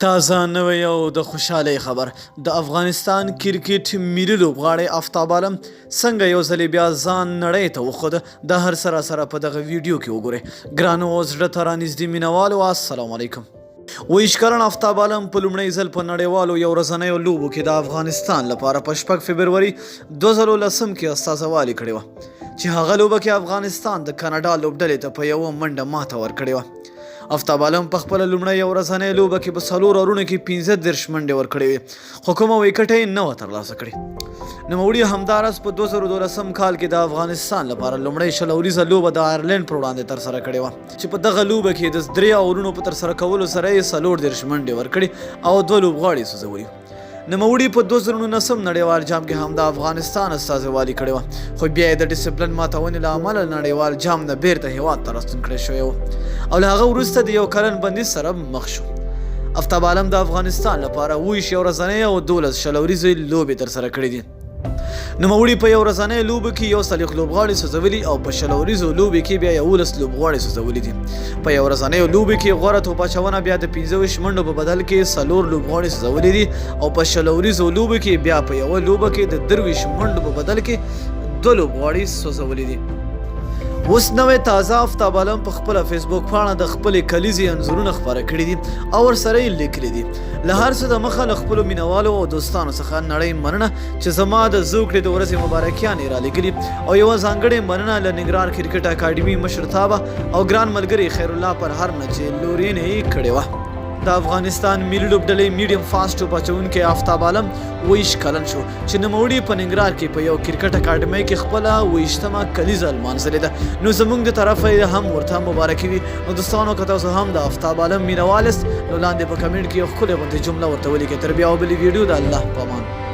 تازه نوی او د خوشحالۍ خبر د افغانستان کرکټ ملي لوبغاړی آفتاب عالم څنګه یو ځل بیا ځان نړۍ ته وښود د هر سره په دغه ویډیو کې وګورئ. ګرانو او زړه ته رانږدې مینوالو السلام علیکم. 20 کلن آفتاب عالم په لومړي ځل په نړیوالو یو ورځنیو لوبو کې د افغانستان لپاره په 6 فبروري 2010 کې استازولي کړې وه چې هغه لوبه کې افغانستان د کاناډا لوبډلې ته په یوه منډه ماته ورکړې وه. آفتاب عالم په خپله لومړۍ یو ورځنۍ لوبه کې په 4 اورونو کې 15 منډې ورکړې وې خو کومه ویکټ یې نه وه ترلاسه کړې. نوموړي همداراز په 2012 کال کې د افغانستان لپاره لومړۍ 6 اوریزه لوبه د آیرلینډ پر وړاندې ترسره کړې وه چې په دغه لوبه کې د 3 اورونو په ترسره کولو سره یې 40 منډې ورکړې او 2 لوبغاړي سوځولي. نوموړي په 2019 نړیوال جام کې هم د افغانستان استازولي کړې وه خو بیا یې د ډیسپلن ماتونې له امله نړیوال جام نه بیرته هیواد ته راستون کړی شوی و او له هغه وروسته د 1 کلن بندیز سره مخ شو. آفتاب عالم د افغانستان لپاره 20 یو ورځنۍ او 12 شل اوریزې لوبې ترسره کړې دي. نوموړي په یو ورځنۍ لوبه کې 1 لوبغاړي سوځولي او په 6 اوریزو لوبې کې بیا 11 لوبغاړي سوځولي دي. په یو ورځنۍ لوبه کې غوره توپ اچونه بیا د 15 منډو په بدل کې 4 لوبغاړي سوځولي دي او په 6 اوریزو لوبه کې بیا په یو لوبه کې د 23 منډو په بدل کې 2 لوبغاړي سوځولي دي. اوس نوې تازه آفتاب عالم په خپله فیسبوک پاڼه د خپلې کلیزې انځورونه خپاره کړي دي او ورسره یې لیکلي دي له هر څه د مخه له خپلو مینوالو او دوستانو څخه نړۍ مننه چې زما د زوکړې د ورځې مبارکیانې رالیږلي او یوه ځانګړې مننه له نګران کرکټ اکاډمي مشرتابه او ګران ملګري خیرالله پرهر نه چې لورینې یې کړې وه. د افغانستان ملي لوبډلې میډیم فاسټ توپ اچوونکی آفتاب عالم 20 کلن شو چې نوموړي په ننګرهار کې په یو کرکټ اکاډمۍ کې خپله 20مه کلیزه لمانځلې ده نو زموږ د طرفه هم ورته مبارکي وي. نو دوستانو که تاسو هم د آفتاب عالم مینوال یاست نو لاندې په کمنټ کې یو ښکلې غوندې جمله ورته ولیکئ. تر بیا او بلې ویډیو د الله په امان.